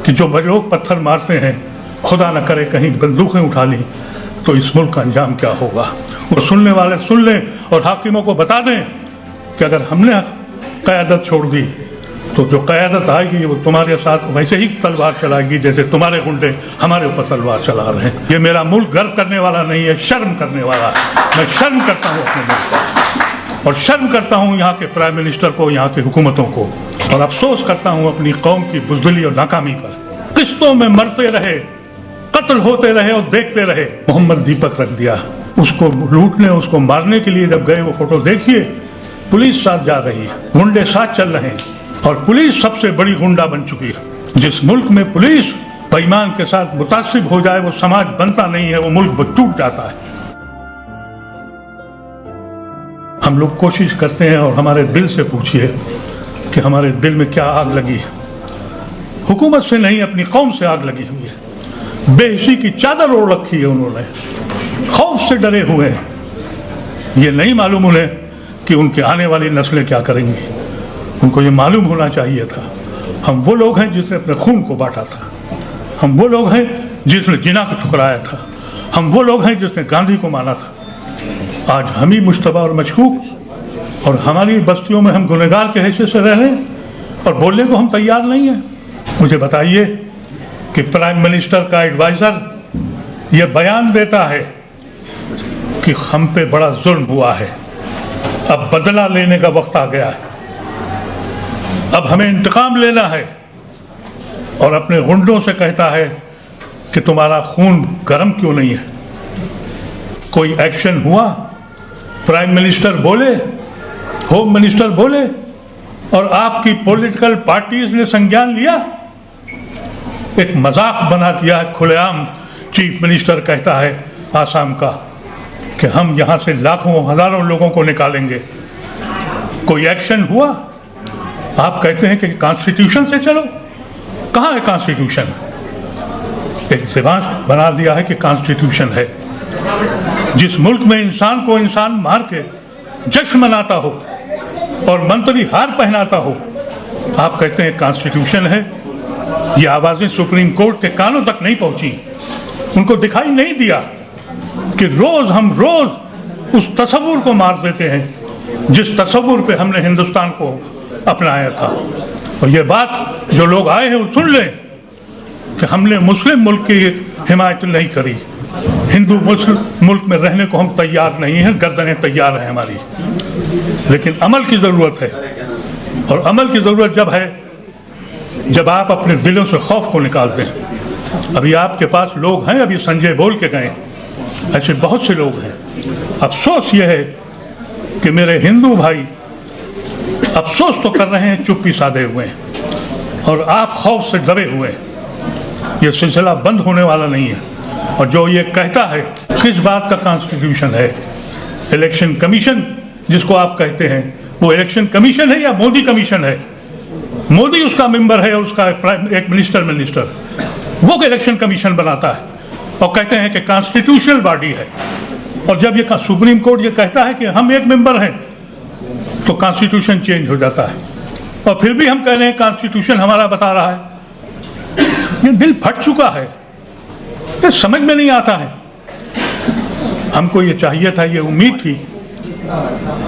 कि जो लोग पत्थर मारते हैं, खुदा न करे कहीं बंदूकें उठा ली तो इस मुल्क का अंजाम क्या होगा। वो सुनने वाले सुन लें और हाकिमों को बता दें कि अगर हमने क़यादत छोड़ दी तो जो क़यादत आएगी वो तुम्हारे साथ वैसे ही तलवार चलाएगी जैसे तुम्हारे गुंडे हमारे ऊपर तलवार चला रहे हैं। ये मेरा मुल्क गर्व करने वाला नहीं है, शर्म करने वाला है। मैं शर्म करता हूँ अपने मुल्क को, और शर्म करता हूँ यहाँ के प्राइम मिनिस्टर को, यहाँ की हुकूमतों को, और अफसोस करता हूँ अपनी कौम की बुज़दिली और नाकामी पर। किस्तों में मरते रहे, कत्ल होते रहे और देखते रहे। मोहम्मद दीपक रख दिया, उसको लूटने, उसको मारने के लिए जब गए, वो फोटो देखिए, पुलिस साथ जा रही है, गुंडे साथ चल रहे हैं, और पुलिस सबसे बड़ी गुंडा बन चुकी है। जिस मुल्क में पुलिस बेईमान के साथ मुतासिब हो जाए वो समाज बनता नहीं है, वो मुल्क टूट जाता है। हम लोग कोशिश करते हैं, और हमारे दिल से पूछिए कि हमारे दिल में क्या आग लगी है। हुकूमत से नहीं, अपनी कौम से आग लगी हुई है। बेहिसी की चादर ओढ़ रखी है उन्होंने, खौफ से डरे हुए हैं। ये नहीं मालूम उन्हें कि उनके आने वाली नस्लें क्या करेंगी। उनको ये मालूम होना चाहिए था, हम वो लोग हैं जिसने अपने खून को बांटा था, हम वो लोग हैं जिसने जिना को ठुकराया था, हम वो लोग हैं जिसने गांधी को माना था। आज हम ही मुश्तबा और मशकूक, और हमारी बस्तियों में हम गुनहगार के हैसियत से रह रहे हैं और बोलने को हम तैयार नहीं हैं। मुझे बताइए कि प्राइम मिनिस्टर का एडवाइज़र ये बयान देता है कि हम पे बड़ा जुल्म हुआ है, अब बदला लेने का वक्त आ गया है, अब हमें इंतकाम लेना है, और अपने गुंडों से कहता है कि तुम्हारा खून गर्म क्यों नहीं है। कोई एक्शन हुआ? प्राइम मिनिस्टर बोले, होम मिनिस्टर बोले, और आपकी पॉलिटिकल पार्टीज ने संज्ञान लिया? एक मजाक बना दिया है खुलेआम। चीफ मिनिस्टर कहता है आसाम का कि हम यहाँ से लाखों हजारों लोगों को निकालेंगे। कोई एक्शन हुआ? आप कहते हैं कि कॉन्स्टिट्यूशन से चलो। कहाँ है कॉन्स्टिट्यूशन? एक दिमाग बना दिया है कि कॉन्स्टिट्यूशन है। जिस मुल्क में इंसान को इंसान मार के जश्न मनाता हो और मंत्री हार पहनाता हो, आप कहते हैं कॉन्स्टिट्यूशन है। ये आवाज़ें सुप्रीम कोर्ट के कानों तक नहीं पहुंची, उनको दिखाई नहीं दिया कि हम रोज उस तस्वुर को मार देते हैं जिस तस्वुर पे हमने हिंदुस्तान को अपनाया था। और ये बात जो लोग आए हैं वो सुन लें कि हमने मुस्लिम मुल्क की हिमायत नहीं करी, हिंदू मुल्क में रहने को हम तैयार नहीं हैं, गर्दनें तैयार हैं हमारी, लेकिन अमल की ज़रूरत है। और अमल की ज़रूरत जब है जब आप अपने दिलों से खौफ को निकाल दें। अभी आपके पास लोग हैं, अभी संजय बोल के गए, ऐसे बहुत से लोग हैं। अफसोस ये है कि मेरे हिंदू भाई अफसोस तो कर रहे हैं, चुप्पी साधे हुए हैं, और आप खौफ से दबे हुए हैं। ये सिलसिला बंद होने वाला नहीं है। और जो ये कहता है किस बात का कॉन्स्टिट्यूशन है, इलेक्शन कमीशन जिसको आप कहते हैं, वो इलेक्शन कमीशन है या मोदी कमीशन है? मोदी उसका मेंबर है और उसका एक मिनिस्टर वो इलेक्शन कमीशन बनाता है और कहते हैं कि कॉन्स्टिट्यूशनल बॉडी है। और जब ये सुप्रीम कोर्ट ये कहता है कि हम एक मेंबर हैं तो कॉन्स्टिट्यूशन चेंज हो जाता है, और फिर भी हम कह रहे हैं कॉन्स्टिट्यूशन हमारा बता रहा है। ये दिल फट चुका है, ये समझ में नहीं आता है। हमको ये चाहिए था, ये उम्मीद थी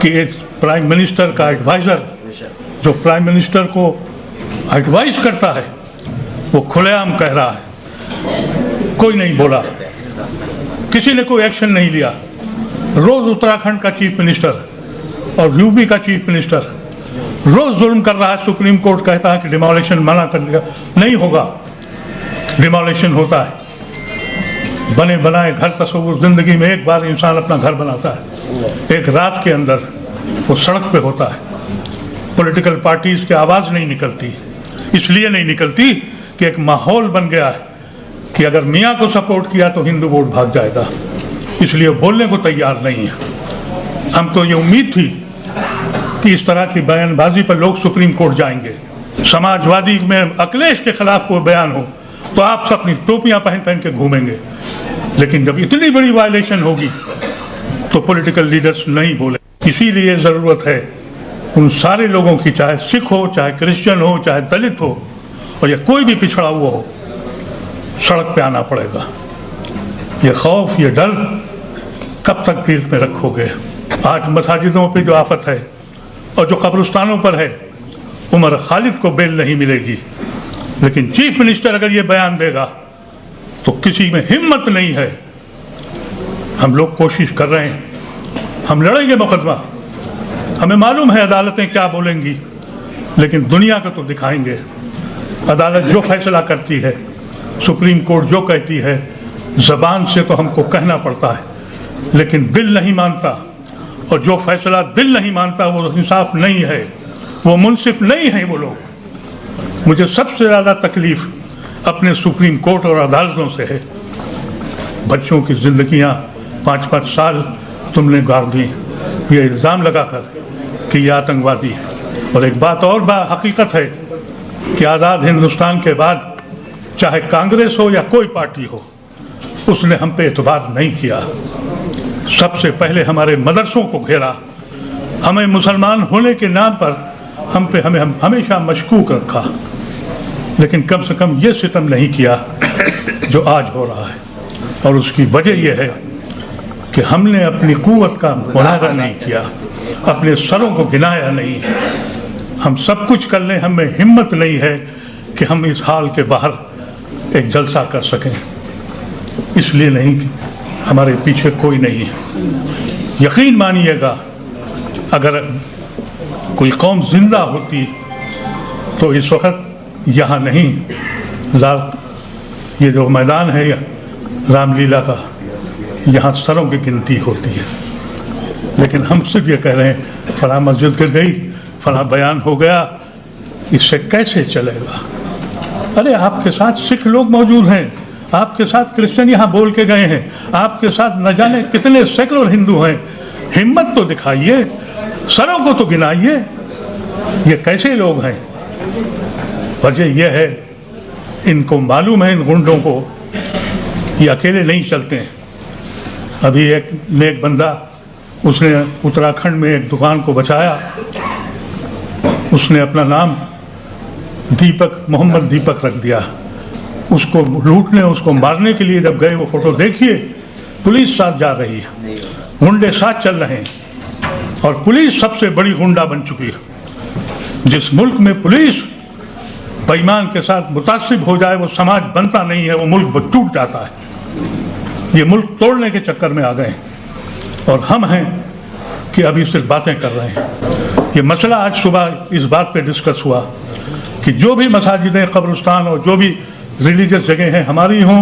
कि एक प्राइम मिनिस्टर का एडवाइज़र जो प्राइम मिनिस्टर को एडवाइस करता है वो खुलेआम कह रहा है। कोई नहीं बोला, किसी ने कोई एक्शन नहीं लिया। रोज उत्तराखंड का चीफ मिनिस्टर और यूपी का चीफ मिनिस्टर रोज जुल्म कर रहा है। सुप्रीम कोर्ट कहता है कि डिमोलिशन मना कर दिया, नहीं होगा, डिमोलिशन होता है। बने बनाए घर तस्वुर जिंदगी में एक बार इंसान अपना घर बनाता है, एक रात के अंदर वो सड़क पे होता है। पॉलिटिकल पार्टीज की आवाज़ नहीं निकलती, इसलिए नहीं निकलती कि एक माहौल बन गया है कि अगर मियाँ को सपोर्ट किया तो हिंदू वोट भाग जाएगा, इसलिए बोलने को तैयार नहीं है। हमको ये उम्मीद थी कि इस तरह की बयानबाजी पर लोग सुप्रीम कोर्ट जाएंगे। समाजवादी में अखिलेश के खिलाफ कोई बयान हो तो आप सब अपनी टोपियां पहन पहन के घूमेंगे, लेकिन जब इतनी बड़ी वायलेशन होगी तो पॉलिटिकल लीडर्स नहीं बोले। इसीलिए ज़रूरत है उन सारे लोगों की, चाहे सिख हो, चाहे क्रिश्चियन हो, चाहे दलित हो, और या कोई भी पिछड़ा हुआ हो सड़क पे आना पड़ेगा। ये खौफ, ये डर कब तक दिल में रखोगे? आज मसाजिदों पे जो आफत है और जो कब्रिस्तानों पर है, उमर खालिद को बेल नहीं मिलेगी, लेकिन चीफ मिनिस्टर अगर ये बयान देगा तो किसी में हिम्मत नहीं है। हम लोग कोशिश कर रहे हैं, हम लड़ेंगे मुकदमा, हमें मालूम है अदालतें क्या बोलेंगी, लेकिन दुनिया को तो दिखाएंगे। अदालत जो फैसला करती है, सुप्रीम कोर्ट जो कहती है, ज़बान से तो हमको कहना पड़ता है, लेकिन दिल नहीं मानता। और जो फैसला दिल नहीं मानता वो इंसाफ नहीं है, वो मुनसिफ नहीं है वो लोग। मुझे सबसे ज़्यादा तकलीफ अपने सुप्रीम कोर्ट और अदालतों से है। बच्चों की ज़िंदगियाँ 5-5 साल तुमने गाड़ दी, ये इल्ज़ाम लगाकर कि ये आतंकवादी है। और एक बात और हकीकत है कि आज़ाद हिंदुस्तान के बाद चाहे कांग्रेस हो या कोई पार्टी हो, उसने हम पे एतबार नहीं किया। सबसे पहले हमारे मदरसों को घेरा, हमें मुसलमान होने के नाम पर हमें हमेशा मशकूक रखा, लेकिन कम से कम ये सितम नहीं किया जो आज हो रहा है। और उसकी वजह यह है कि हमने अपनी कुव्वत का मुजाहरा नहीं किया, अपने सरों को गिनाया नहीं। हम सब कुछ कर लें, हमें हिम्मत नहीं है कि हम इस हाल के बाहर एक जलसा कर सकें। इसलिए नहीं कि हमारे पीछे कोई नहीं है। यकीन मानिएगा, अगर कोई कौम जिंदा होती तो इस वक्त यहाँ नहीं, ये जो मैदान है रामलीला का, यहाँ सरों की गिनती होती है। लेकिन हम सिर्फ ये कह रहे हैं फलां मस्जिद गिर गई, फलां बयान हो गया, इससे कैसे चलेगा? अरे आपके साथ सिख लोग मौजूद हैं, आपके साथ क्रिश्चियन यहाँ बोल के गए हैं, आपके साथ न जाने कितने सेकुलर हिंदू हैं। हिम्मत तो दिखाइए, सरों को तो गिनाइए। ये कैसे लोग हैं? वजह यह है, इनको मालूम है, इन गुंडों को, ये अकेले नहीं चलते हैं। अभी एक नेक बंदा, उसने उत्तराखंड में एक दुकान को बचाया, उसने अपना नाम दीपक, मोहम्मद दीपक रख दिया। उसको लूटने, उसको मारने के लिए जब गए, वो फोटो देखिए, पुलिस साथ जा रही है, गुंडे साथ चल रहे हैं, और पुलिस सबसे बड़ी गुंडा बन चुकी है। जिस मुल्क में पुलिस बेईमान के साथ मुतासिब हो जाए, वो समाज बनता नहीं है, वो मुल्क टूट जाता है। ये मुल्क तोड़ने के चक्कर में आ गए, और हम हैं कि अभी सिर्फ बातें कर रहे हैं। ये मसला आज सुबह इस बात पे डिस्कस हुआ कि जो भी मसाजिदें, कब्रिस्तान और जो भी रिलीजियस जगह हैं, हमारी हों,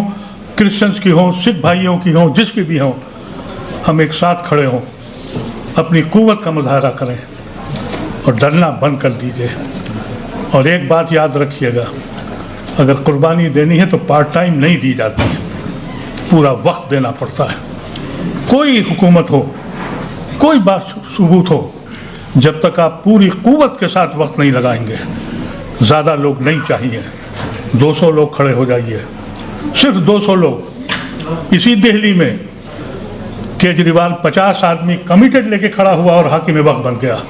क्रिश्चियंस की हों, सिख भाइयों की हों, जिसकी भी हों, हम एक साथ खड़े हों, अपनी कुव्वत का मुजाहरा करें और डरना बंद कर दीजिए। और एक बात याद रखिएगा, अगर कुर्बानी देनी है तो पार्ट टाइम नहीं दी जाती है, पूरा वक्त देना पड़ता है। कोई हुकूमत हो, कोई बात सबूत हो, जब तक आप पूरी कुव्वत के साथ वक्त नहीं लगाएंगे, ज़्यादा लोग नहीं चाहिए, 200 लोग खड़े हो जाइए, सिर्फ 200 लोग। इसी दिल्ली में केजरीवाल 50 आदमी कमिटेड लेके खड़ा हुआ और हाकिम वक्त बन गया।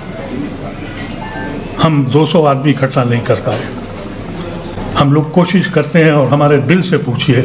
हम 200 आदमी इकट्ठा नहीं कर पाए। हम लोग कोशिश करते हैं, और हमारे दिल से पूछिए